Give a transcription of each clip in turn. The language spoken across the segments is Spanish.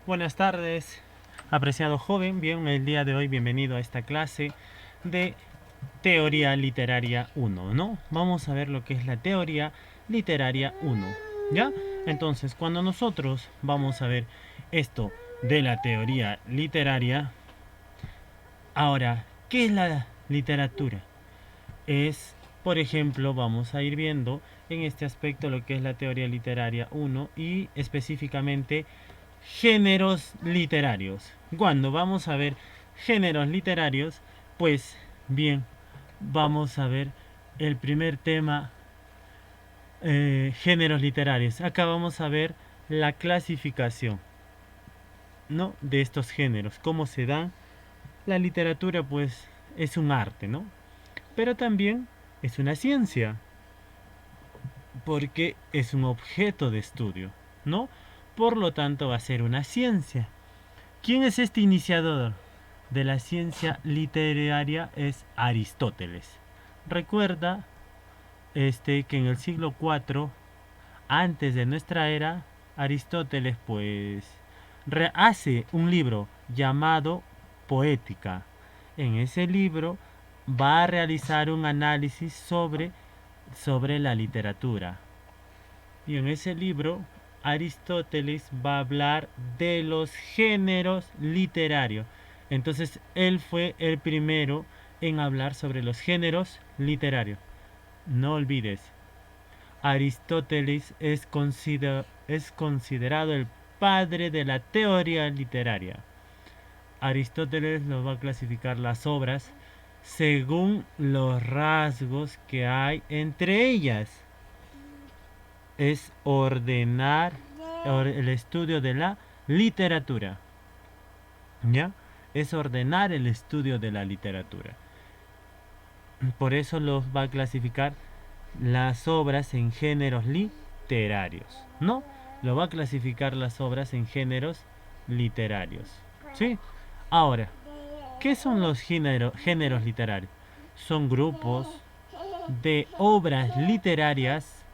Buenas tardes, apreciado joven. Bien, el día de hoy bienvenido a esta clase de Teoría Literaria 1, ¿no? Vamos a ver lo que es la Teoría Literaria 1, ¿ya? Entonces, cuando nosotros vamos a ver esto de la teoría literaria, ahora, ¿qué es la literatura? Es, por ejemplo, vamos a ir viendo en este aspecto lo que es la teoría literaria 1 y específicamente géneros literarios. Cuando vamos a ver géneros literarios, pues bien, vamos a ver el primer tema, géneros literarios. Acá vamos a ver la clasificación, ¿no? De estos géneros, cómo se dan. La literatura, pues, es un arte, ¿no? Pero también es una ciencia, porque es un objeto de estudio, ¿no? Por lo tanto, va a ser una ciencia. ¿Quién es este iniciador de la ciencia literaria? Es Aristóteles. Recuerda que en el siglo IV antes de nuestra era, Aristóteles pues hace un libro llamado Poética. En ese libro va a realizar un análisis sobre la literatura. Y en ese libro Aristóteles va a hablar de los géneros literarios. Entonces él fue el primero en hablar sobre los géneros literarios. No olvides, Aristóteles es considerado el padre de la teoría literaria. Aristóteles nos va a clasificar las obras según los rasgos que hay entre ellas. Es ordenar el estudio de la literatura. ¿Ya? Es ordenar el estudio de la literatura. Por eso los va a clasificar las obras en géneros literarios, ¿no? Lo va a clasificar las obras en géneros literarios, ¿sí? Ahora, ¿qué son los géneros literarios? Son grupos de obras literarias,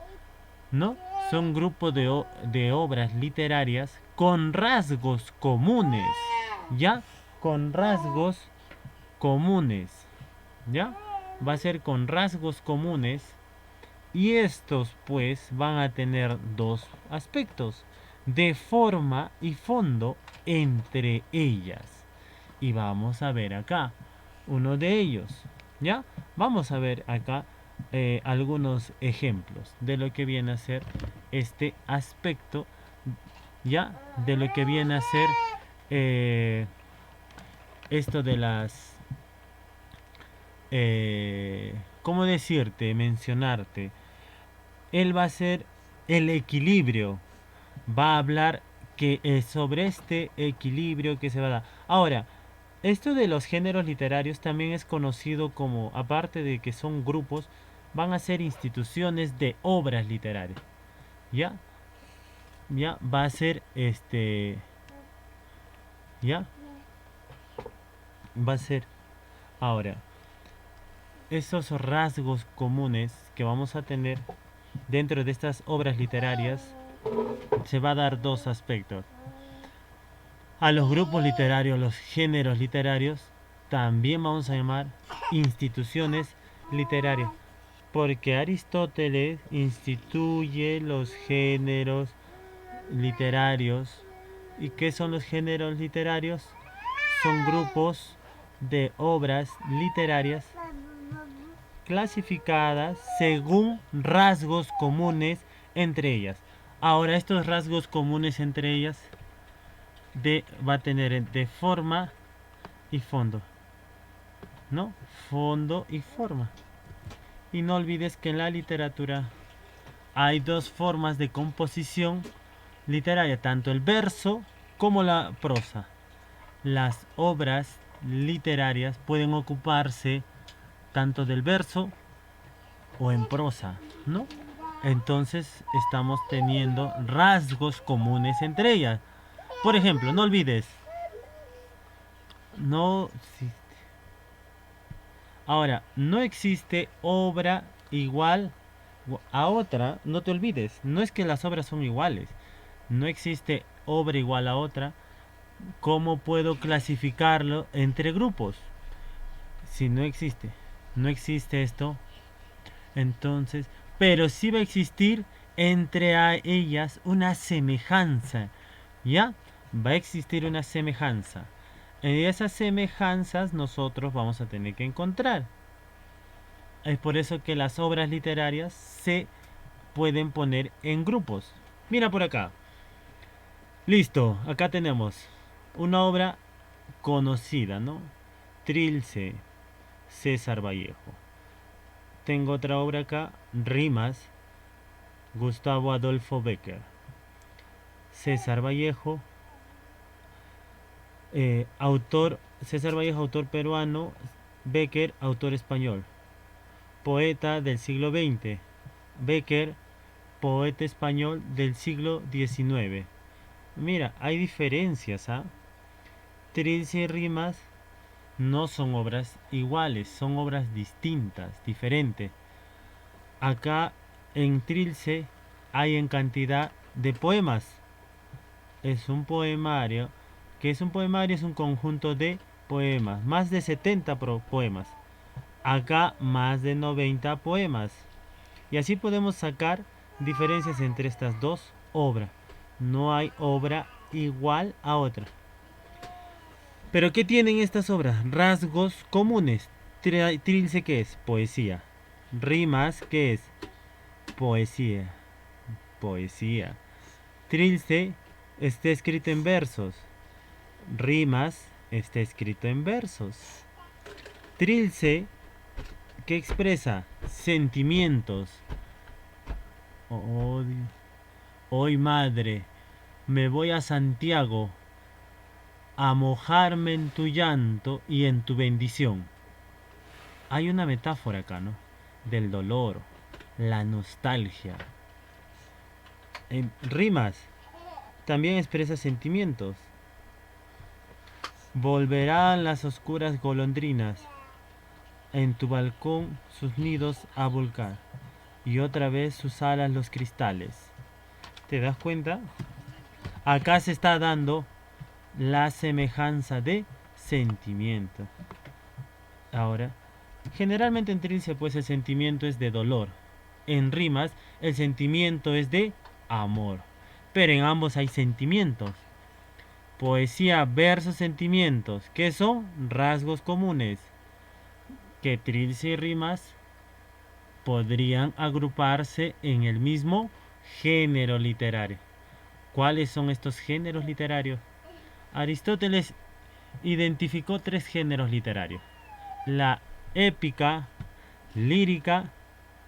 ¿no? Son grupos de obras literarias con rasgos comunes, ¿ya? Con rasgos comunes, ¿ya? Va a ser con rasgos comunes. Y estos pues van a tener dos aspectos, de forma y fondo entre ellas. Y vamos a ver acá uno de ellos. ¿Ya? Vamos a ver acá algunos ejemplos de lo que viene a ser este aspecto, ¿ya? De lo que viene a ser eh, esto de las... ¿cómo decirte? Mencionarte. Él va a ser el equilibrio. Va a hablar que sobre este equilibrio que se va a dar. Ahora, esto de los géneros literarios también es conocido como, aparte de que son grupos, van a ser instituciones de obras literarias. ¿Ya? ¿Ya? Va a ser ¿ya? Va a ser. Ahora, esos rasgos comunes que vamos a tener dentro de estas obras literarias se va a dar dos aspectos. A los grupos literarios, los géneros literarios, también vamos a llamar instituciones literarias, porque Aristóteles instituye los géneros literarios. ¿Y qué son los géneros literarios? Son grupos de obras literarias clasificadas según rasgos comunes entre ellas. Ahora, estos rasgos comunes entre ellas va a tener de forma y fondo, ¿no? Fondo y forma. Y no olvides que en la literatura hay dos formas de composición literaria, tanto el verso como la prosa. Las obras literarias pueden ocuparse tanto del verso o en prosa, ¿no? Entonces estamos teniendo rasgos comunes entre ellas. Por ejemplo, no olvides, no, si ahora, no existe obra igual a otra, no te olvides, no es que las obras son iguales, no existe obra igual a otra, ¿cómo puedo clasificarlo entre grupos? Si no existe esto, entonces, pero sí va a existir entre a ellas una semejanza, ¿ya? Va a existir una semejanza. En esas semejanzas nosotros vamos a tener que encontrar. Es por eso que las obras literarias se pueden poner en grupos. Mira por acá. Listo, acá tenemos una obra conocida, ¿no? Trilce, César Vallejo. Tengo otra obra acá, Rimas, Gustavo Adolfo Bécquer. César Vallejo, César Vallejo, autor peruano, Bécquer, autor español. Poeta del siglo XX, Bécquer, poeta español del siglo XIX. Mira, hay diferencias, ¿ah? Trilce y Rimas no son obras iguales, son obras distintas, diferentes. Acá en Trilce hay en cantidad de poemas. Es un poemario. ¿Qué es un poemario? Es un conjunto de poemas. Más de 70 poemas. Acá más de 90 poemas. Y así podemos sacar diferencias entre estas dos obras. No hay obra igual a otra. Pero ¿qué tienen estas obras? Rasgos comunes. Trilce, ¿qué es? Poesía. Rimas, ¿qué es? Poesía. Poesía. Trilce está escrito en versos. Rimas está escrito en versos. Trilce, ¿qué expresa? Sentimientos. Oh, hoy madre, me voy a Santiago a mojarme en tu llanto y en tu bendición. Hay una metáfora acá, ¿no? Del dolor, la nostalgia. En rimas también expresa sentimientos. Volverán las oscuras golondrinas en tu balcón sus nidos a volcar y otra vez sus alas los cristales. ¿Te das cuenta? Acá se está dando la semejanza de sentimiento. Ahora, generalmente en Trilce pues el sentimiento es de dolor. En rimas el sentimiento es de amor. Pero en ambos hay sentimientos. Poesía versus sentimientos. ¿Qué son? Rasgos comunes. Que Trilce y rimas podrían agruparse en el mismo género literario. ¿Cuáles son estos géneros literarios? Aristóteles identificó tres géneros literarios: la épica, lírica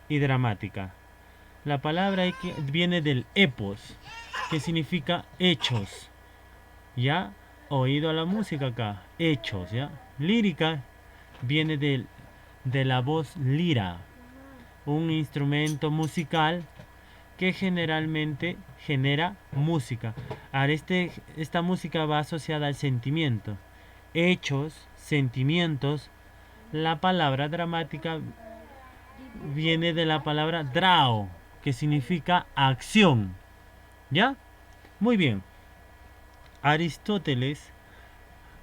y dramática. La palabra viene del epos, que significa hechos. ¿Ya? Oído a la música acá, hechos, ¿ya? Lírica viene de la voz lira, un instrumento musical que generalmente genera música. Ahora, esta música va asociada al sentimiento. Hechos, sentimientos. La palabra dramática viene de la palabra drao, que significa acción. ¿Ya? Muy bien. Aristóteles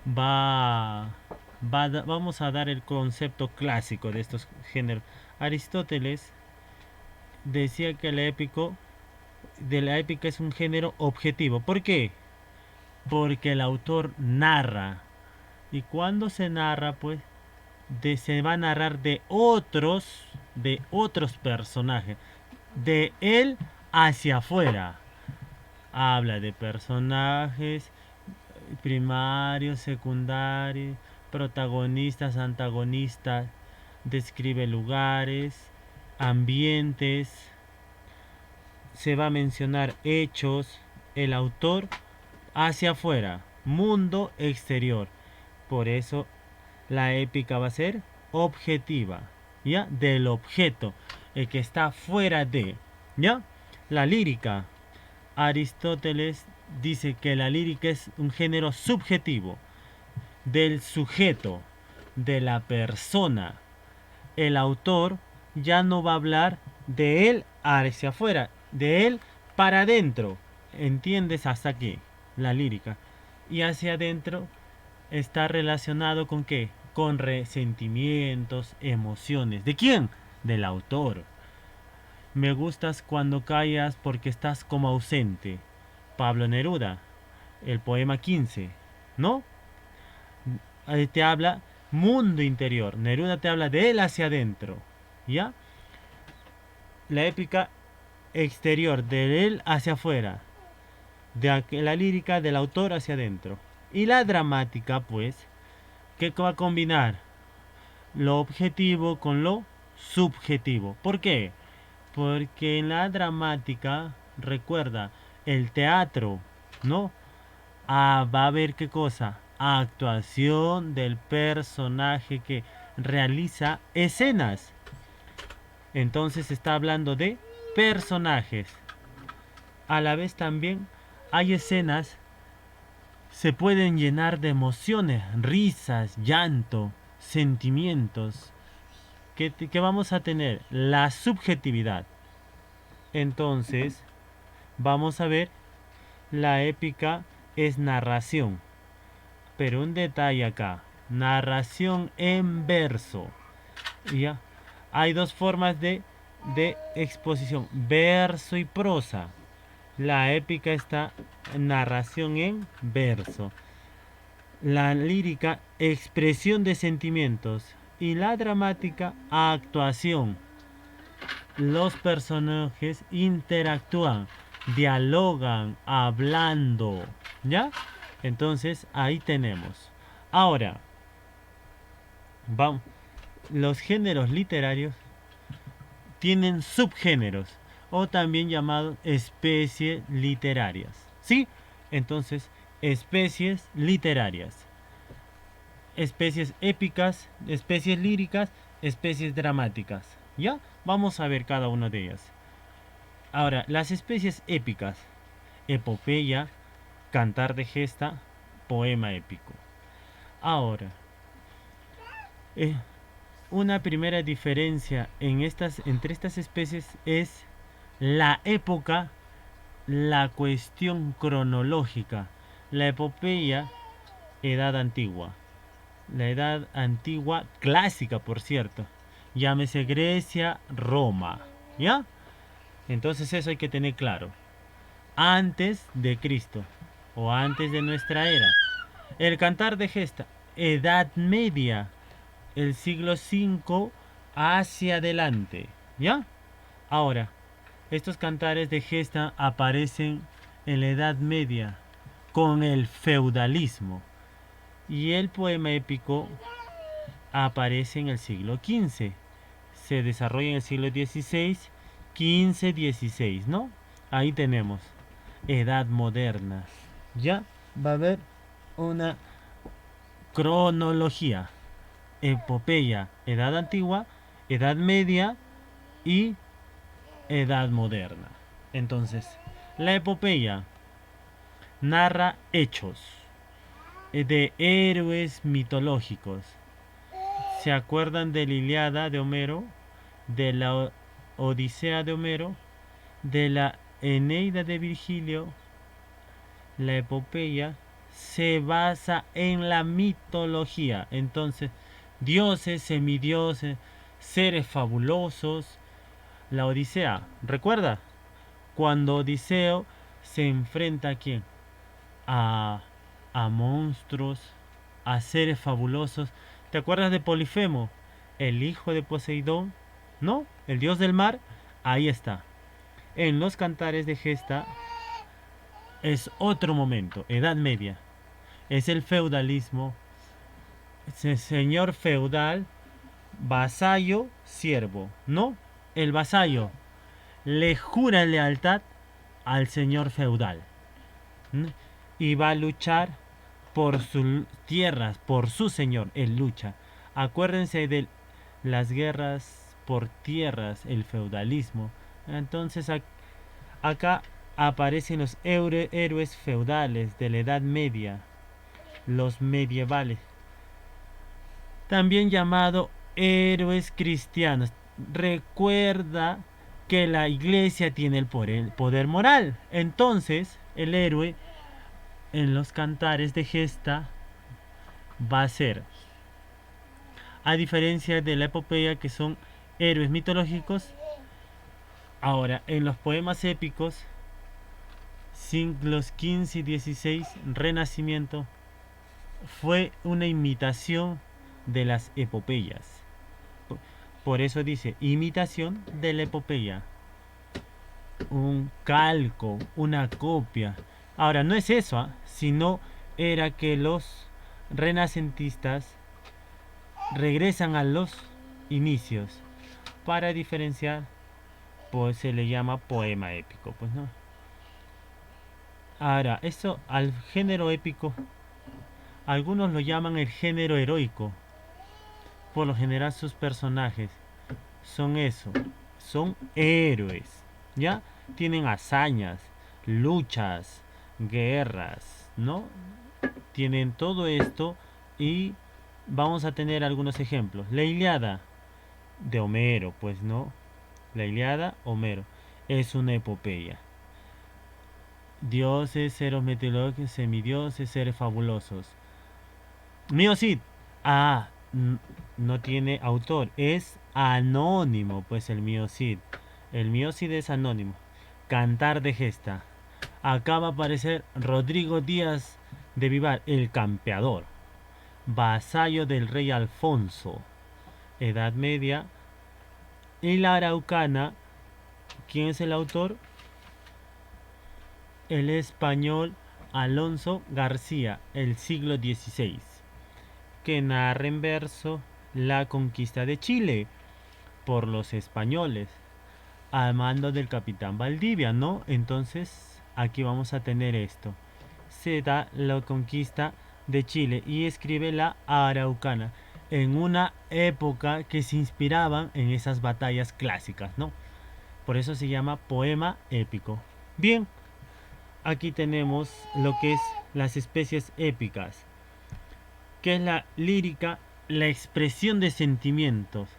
vamos a dar el concepto clásico de estos géneros. Aristóteles decía que la épica es un género objetivo. ¿Por qué? Porque el autor narra. Y cuando se narra, pues, se va a narrar de otros personajes. De él hacia afuera. Habla de personajes primarios, secundarios, protagonistas, antagonistas. Describe lugares, ambientes. Se va a mencionar hechos. El autor hacia afuera, mundo exterior. Por eso la épica va a ser objetiva, ¿ya? Del objeto, el que está fuera de, ¿ya? La lírica. Aristóteles dice que la lírica es un género subjetivo, del sujeto, de la persona. El autor ya no va a hablar de él hacia afuera, de él para adentro. ¿Entiendes hasta aquí? La lírica. Y hacia adentro está relacionado con qué? Con resentimientos, emociones. ¿De quién? Del autor. Me gustas cuando callas porque estás como ausente. Pablo Neruda, el poema 15, ¿no? Te habla mundo interior. Neruda te habla de él hacia adentro, ¿ya? La épica exterior, de él hacia afuera. De la lírica del autor hacia adentro. Y la dramática, pues, que va a combinar lo objetivo con lo subjetivo. ¿Por qué? Porque en la dramática, recuerda, el teatro, ¿no? Va a haber qué cosa? Actuación del personaje que realiza escenas. Entonces está hablando de personajes. A la vez también hay escenas, se pueden llenar de emociones, risas, llanto, sentimientos. Que vamos a tener la subjetividad. Entonces, vamos a ver, la épica es narración. Pero un detalle acá, narración en verso. ¿Ya? Hay dos formas de exposición, verso y prosa. La épica está narración en verso. La lírica, expresión de sentimientos. Y la dramática, actuación. Los personajes interactúan, dialogan, hablando, ¿ya? Entonces ahí tenemos. Ahora, vamos. Los géneros literarios tienen subgéneros o también llamados especies literarias. ¿Sí? Entonces, especies literarias, especies épicas, especies líricas, especies dramáticas. ¿Ya? Vamos a ver cada una de ellas. Ahora, las especies épicas: epopeya, cantar de gesta, poema épico. Ahora, eh, una primera diferencia entre estas especies es la época, la cuestión cronológica. La epopeya, edad antigua. La edad antigua clásica, por cierto. Llámese Grecia, Roma. ¿Ya? Entonces eso hay que tener claro. Antes de Cristo o antes de nuestra era. El cantar de gesta, edad media, el siglo V hacia adelante. ¿Ya? Ahora, estos cantares de gesta aparecen en la Edad Media con el feudalismo y el poema épico aparece en el siglo XV. Se desarrolla en el siglo XVI, XV, XVI, ¿no? Ahí tenemos Edad Moderna. Ya va a haber una cronología: epopeya, Edad Antigua, Edad Media y Edad Moderna. Entonces, la epopeya narra hechos de héroes mitológicos. ¿Se acuerdan de la Ilíada de Homero? De la Odisea de Homero, de la Eneida de Virgilio. La epopeya se basa en la mitología. Entonces, dioses, semidioses, seres fabulosos. La Odisea, ¿recuerda? Cuando Odiseo se enfrenta a quién? A, a monstruos, a seres fabulosos. ¿Te acuerdas de Polifemo? El hijo de Poseidón, ¿no? El dios del mar. Ahí está. En los cantares de gesta es otro momento, Edad Media. Es el feudalismo. Señor feudal, vasallo, siervo, ¿no? El vasallo le jura lealtad al señor feudal, ¿no? Y va a luchar por sus tierras, por su señor. Él lucha. Acuérdense de las guerras por tierras, el feudalismo. Entonces acá aparecen los héroes feudales de la Edad Media, los medievales, también llamado héroes cristianos. Recuerda que la iglesia tiene el poder moral. Entonces, el héroe en los cantares de gesta va a ser, a diferencia de la epopeya que son héroes mitológicos, ahora en los poemas épicos, siglos XV y XVI, Renacimiento, fue una imitación de las epopeyas. Por eso dice imitación de la epopeya, un calco, una copia. Ahora no es eso, sino era que los renacentistas regresan a los inicios para diferenciar, pues se le llama poema épico, pues no. Ahora, esto al género épico, algunos lo llaman el género heroico. Por lo general sus personajes son eso, son héroes, ¿ya? Tienen hazañas, luchas, guerras, ¿no? Tienen todo esto y vamos a tener algunos ejemplos. La Ilíada de Homero, pues no. La Ilíada, Homero, es una epopeya. Dioses, seres meteorológicos, semidioses, seres fabulosos. Mío Cid, no tiene autor, es anónimo, pues el Mío Cid. El Mío Cid es anónimo. Cantar de gesta. Acá va a aparecer Rodrigo Díaz de Vivar, el campeador, vasallo del rey Alfonso, Edad Media. Y la Araucana, ¿quién es el autor? El español Alonso García, el siglo XVI, que narra en verso la conquista de Chile por los españoles al mando del capitán Valdivia, ¿no? Entonces aquí vamos a tener esto. Se da la conquista de Chile y escribe la Araucana en una época que se inspiraban en esas batallas clásicas, ¿no? Por eso se llama poema épico. Bien, aquí tenemos lo que es las especies épicas, que es la lírica, la expresión de sentimientos.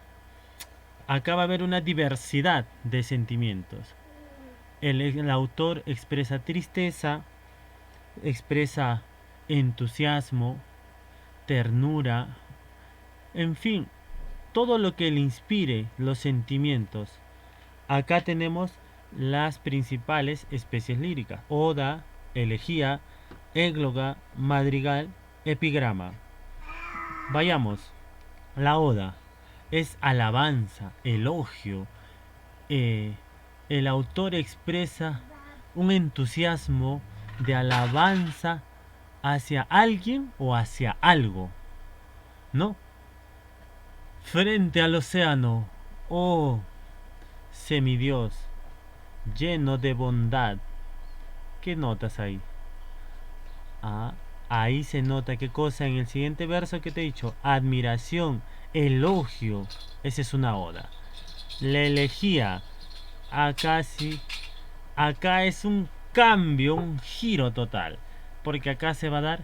Acá va a haber una diversidad de sentimientos. El autor expresa tristeza, expresa entusiasmo, ternura, en fin, todo lo que le inspire los sentimientos. Acá tenemos las principales especies líricas: oda, elegía, égloga, madrigal, epigrama. Vayamos. La oda es alabanza, elogio. El autor expresa un entusiasmo de alabanza hacia alguien o hacia algo, ¿no? Frente al océano, oh semidios, lleno de bondad. ¿Qué notas ahí? Ahí se nota qué cosa en el siguiente verso que te he dicho: admiración, elogio. Esa es una oda. La elegía, acá sí, acá es un cambio, un giro total, porque acá se va a dar,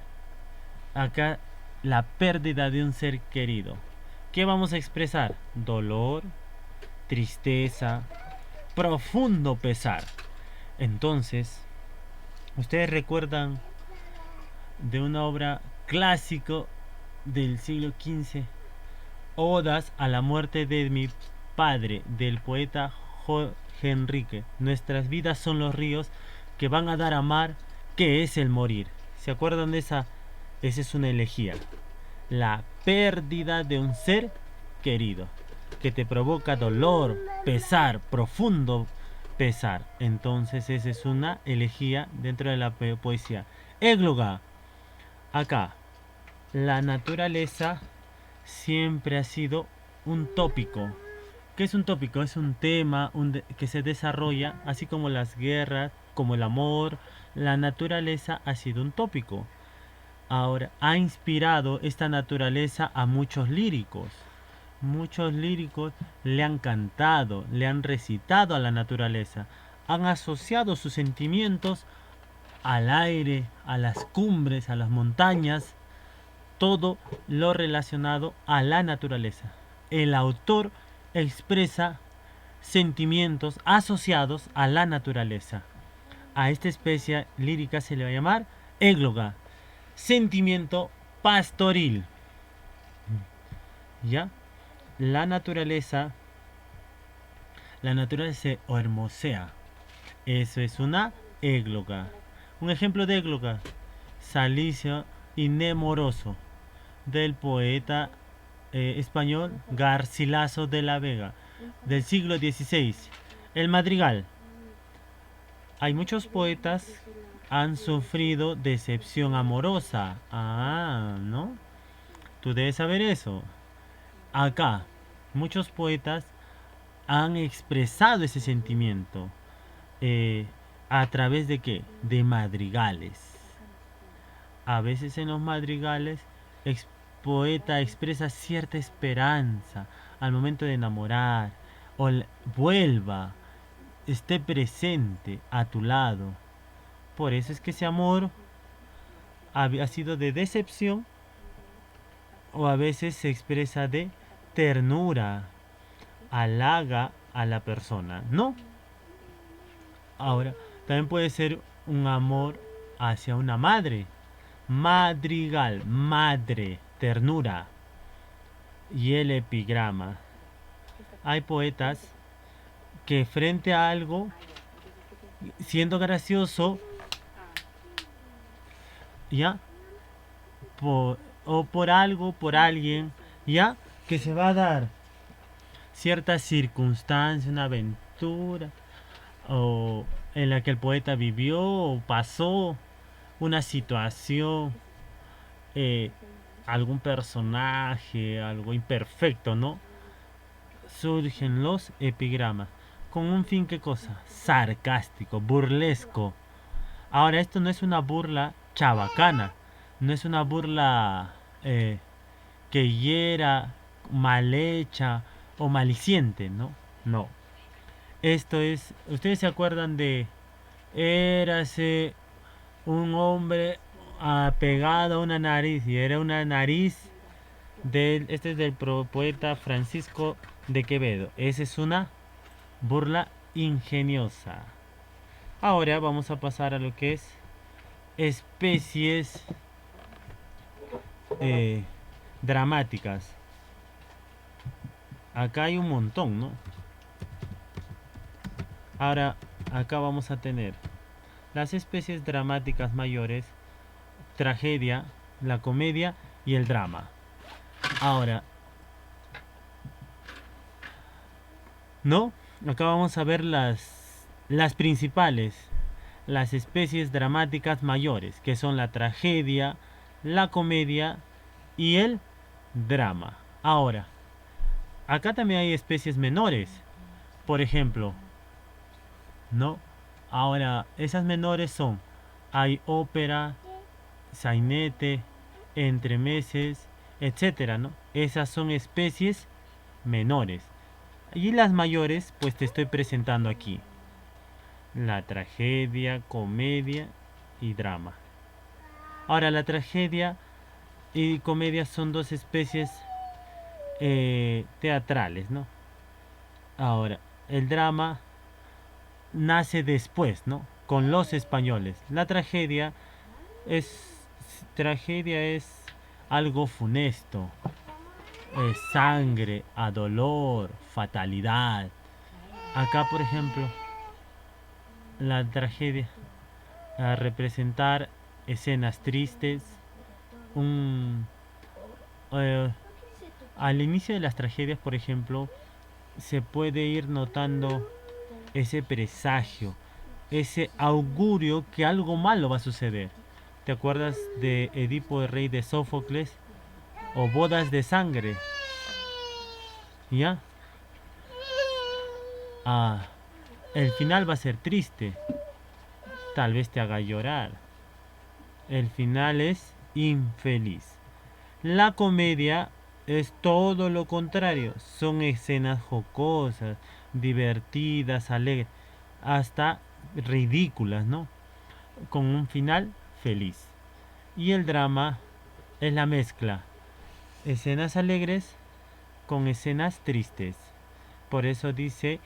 acá, la pérdida de un ser querido. ¿Qué vamos a expresar? Dolor, tristeza, profundo pesar. Entonces, ustedes recuerdan de una obra clásico del siglo XV, Odas a la muerte de mi padre, del poeta Jorge Enrique. Nuestras vidas son los ríos que van a dar a mar, que es el morir. ¿Se acuerdan de esa? Esa es una elegía. La pérdida de un ser querido, que te provoca dolor, pesar, profundo pesar. Entonces esa es una elegía dentro de la poesía. Égloga. Acá, la naturaleza siempre ha sido un tópico. ¿Qué es un tópico? Es un tema que se desarrolla, así como las guerras, como el amor. La naturaleza ha sido un tópico. Ahora, ha inspirado esta naturaleza a muchos líricos. Muchos líricos le han cantado, le han recitado a la naturaleza. Han asociado sus sentimientos al aire, a las cumbres, a las montañas, todo lo relacionado a la naturaleza. El autor expresa sentimientos asociados a la naturaleza. A esta especie lírica se le va a llamar égloga, sentimiento pastoril. ¿Ya? La naturaleza, la naturaleza se hermosea. Eso es una égloga. Un ejemplo de égloga, Salicio y Nemoroso, del poeta español Garcilaso de la Vega, del siglo XVI. El madrigal. Hay muchos poetas han sufrido decepción amorosa. Ah, ¿no? Tú debes saber eso. Acá, muchos poetas han expresado ese sentimiento. eh, ¿A través de qué? De madrigales. A veces en los madrigales el poeta expresa cierta esperanza al momento de enamorar, o vuelva, esté presente a tu lado. Por eso es que ese amor ha sido de decepción, o a veces se expresa de ternura, halaga a la persona, ¿no? Ahora, también puede ser un amor hacia una madre. Madrigal, madre, ternura. Y el epigrama. Hay poetas que frente a algo, siendo gracioso, ya, o por algo, por alguien, ya, que se va a dar cierta circunstancia, una aventura, o en la que el poeta vivió o pasó una situación, eh, algún personaje, algo imperfecto, ¿no? Surgen los epigramas. ¿Con un fin qué cosa? Sarcástico, burlesco. Ahora, esto no es una burla chabacana, no es una burla que hiera, mal hecha o maliciente, ¿no? No. Esto es, ustedes se acuerdan de érase un hombre pegado a una nariz y era una nariz del, este es del poeta Francisco de Quevedo. Esa es una burla ingeniosa. Ahora vamos a pasar a lo que es especies eh, dramáticas. Acá hay un montón, ¿no? Ahora, acá vamos a tener las especies dramáticas mayores, tragedia, la comedia y el drama. Ahora, ¿no? Acá vamos a ver las principales, las especies dramáticas mayores, que son la tragedia, la comedia y el drama. Ahora, acá también hay especies menores. Por ejemplo, ¿no? Ahora, esas menores son, hay ópera, sainete, entremeses, etcétera, ¿no? Esas son especies menores. Y las mayores, pues te estoy presentando aquí. La tragedia, comedia y drama. Ahora, la tragedia y comedia son dos especies teatrales, ¿no? Ahora, el drama nace después, ¿no? Con los españoles. La tragedia es algo funesto, sangre, a dolor, fatalidad. Acá, por ejemplo, la tragedia a representar escenas tristes, un eh, al inicio de las tragedias, por ejemplo, se puede ir notando ese presagio, ese augurio que algo malo va a suceder. ¿Te acuerdas de Edipo, el rey de Sófocles? O Bodas de Sangre. ¿Ya? Ah, el final va a ser triste. Tal vez te haga llorar. El final es infeliz. La comedia es todo lo contrario. Son escenas jocosas, divertidas, alegres, hasta ridículas, ¿no? Con un final feliz. Y el drama es la mezcla. Escenas alegres con escenas tristes. Por eso dice,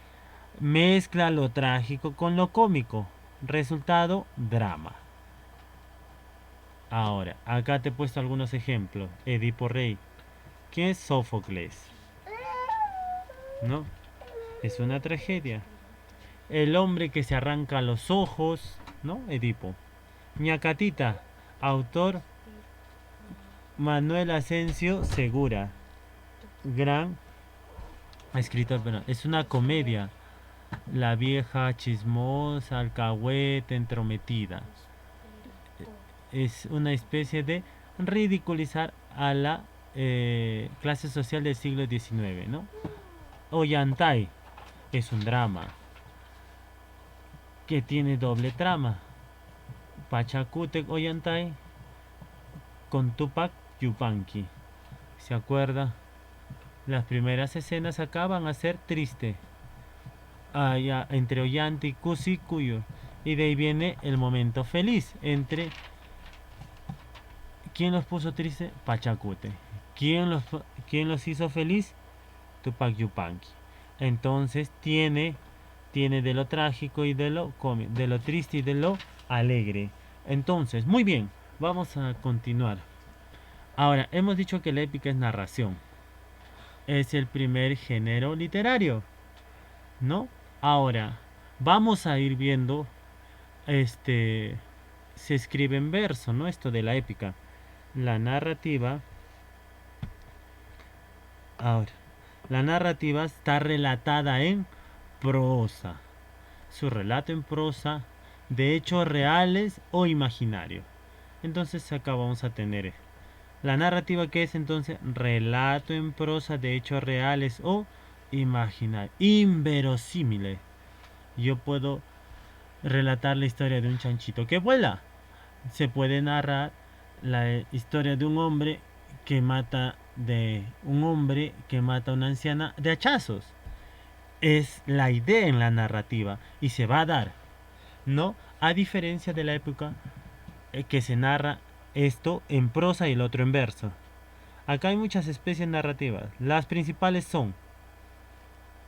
mezcla lo trágico con lo cómico. Resultado, drama. Ahora, acá te he puesto algunos ejemplos. Edipo Rey. ¿Quién es Sófocles? ¿No? Es una tragedia. El hombre que se arranca los ojos, ¿no? Edipo. Ñacatita, autor Manuel Asensio Segura, gran escritor, pero es una comedia. La vieja chismosa, alcahueta, entrometida. Es una especie de ridiculizar a la clase social del siglo XIX, ¿no? Ollantay es un drama que tiene doble trama. Pachacútec Ollantay con Tupac Yupanqui. ¿Se acuerda? Las primeras escenas acaban a ser triste. Entre Ollanta y Cusicuyo. Y de ahí viene el momento feliz. Entre. ¿Quién los puso triste? Pachacute. ¿Quién los hizo feliz? Tupac Yupanqui. Entonces tiene de lo trágico y de lo cómico, de lo triste y de lo alegre. Entonces, muy bien, vamos a continuar. Ahora, hemos dicho que la épica es narración. Es el primer género literario, ¿no? Ahora, vamos a ir viendo, se escribe en verso, ¿no? Esto de la épica. La narrativa, ahora, la narrativa está relatada en prosa. Su relato en prosa de hechos reales o imaginarios. Entonces acá vamos a tener la narrativa, que es entonces relato en prosa de hechos reales o imaginarios, inverosímiles. Yo puedo relatar la historia de un chanchito que vuela. Se puede narrar la historia de un hombre que mata a una anciana de hachazos. Es la idea en la narrativa y se va a dar, ¿no? A diferencia de la época que se narra esto en prosa y el otro en verso. Acá hay muchas especies narrativas. Las principales son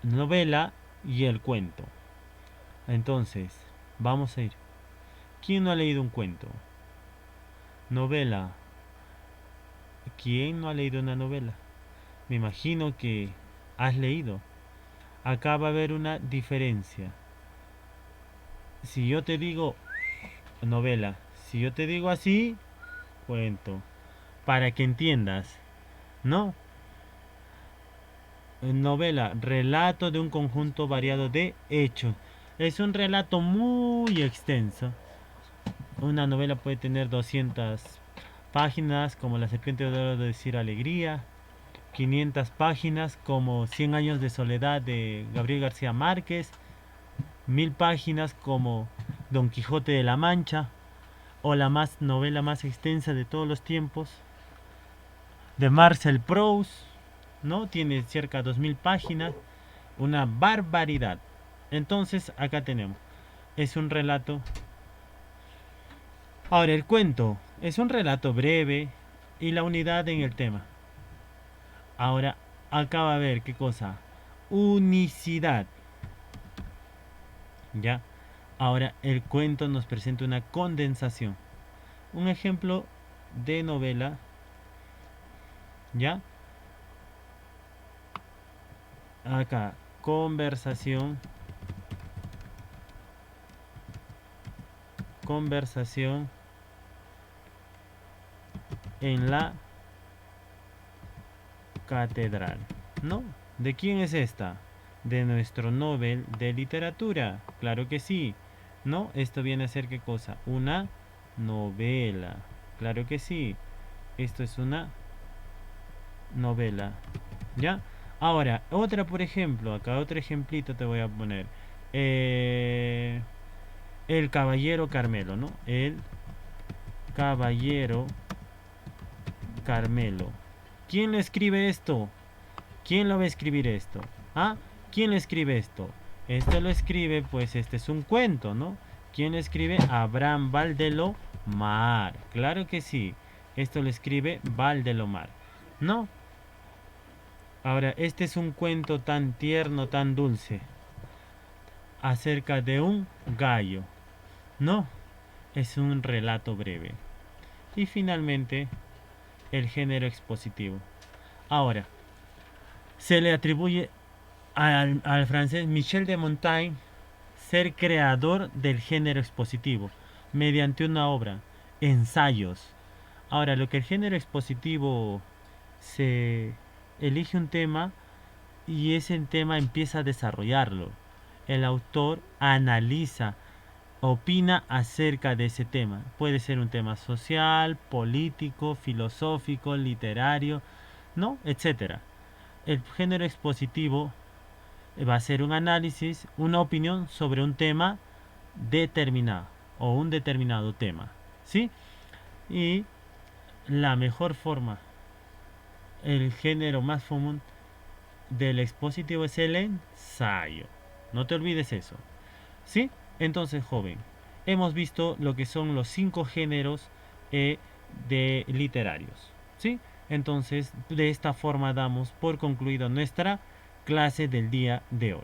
novela y el cuento. Entonces, vamos a ir. ¿Quién no ha leído un cuento? Novela. ¿Quién no ha leído una novela? Me imagino que has leído. Acá va a haber una diferencia. Si yo te digo novela, si yo te digo así, cuento. Para que entiendas, ¿no? Novela, relato de un conjunto variado de hechos. Es un relato muy extenso. Una novela puede tener 200 páginas, como La serpiente de oro de decir alegría. 500 páginas, como 100 años de soledad de Gabriel García Márquez. 1000 páginas, como Don Quijote de la Mancha. O la novela más extensa de todos los tiempos, de Marcel Proust, ¿no? Tiene cerca de 2000 páginas, una barbaridad. Entonces, acá tenemos, es un relato. Ahora, el cuento es un relato breve y la unidad en el tema. Ahora, acá va a ver qué cosa, unicidad. ¿Ya? Ahora, el cuento nos presenta una condensación. Un ejemplo de novela, ¿ya? Acá, conversación en la catedral, ¿no? ¿De quién es esta? De nuestro Nobel de literatura, claro que sí, ¿no? Esto viene a ser ¿qué cosa? Una novela, claro que sí, esto es una novela, ¿ya? Ahora, otra, por ejemplo, acá otro ejemplito te voy a poner. El caballero Carmelo, ¿no? El caballero Carmelo. ¿Quién le escribe esto? ¿Quién lo va a escribir esto? ¿Ah? ¿Quién le escribe esto? Esto lo escribe, pues este es un cuento, ¿no? ¿Quién lo escribe? Abraham Valdelomar. Claro que sí. Esto lo escribe Valdelomar, ¿no? Ahora, este es un cuento tan tierno, tan dulce, acerca de un gallo. No, es un relato breve. y finalmente el género expositivo. Ahora, se le atribuye al francés Michel de Montaigne ser creador del género expositivo mediante una obra, Ensayos. Ahora, lo que el género expositivo se elige un tema y ese tema empieza a desarrollarlo. El autor analiza, opina acerca de ese tema. Puede ser un tema social, político, filosófico, literario, ¿no? Etcétera. El género expositivo va a ser un análisis, una opinión sobre un tema determinado o un determinado tema, ¿sí? Y la mejor forma, el género más común del expositivo es el ensayo. No te olvides eso, ¿sí? Entonces, joven, hemos visto lo que son los 5 géneros de literarios, ¿sí? Entonces, de esta forma damos por concluido nuestra clase del día de hoy.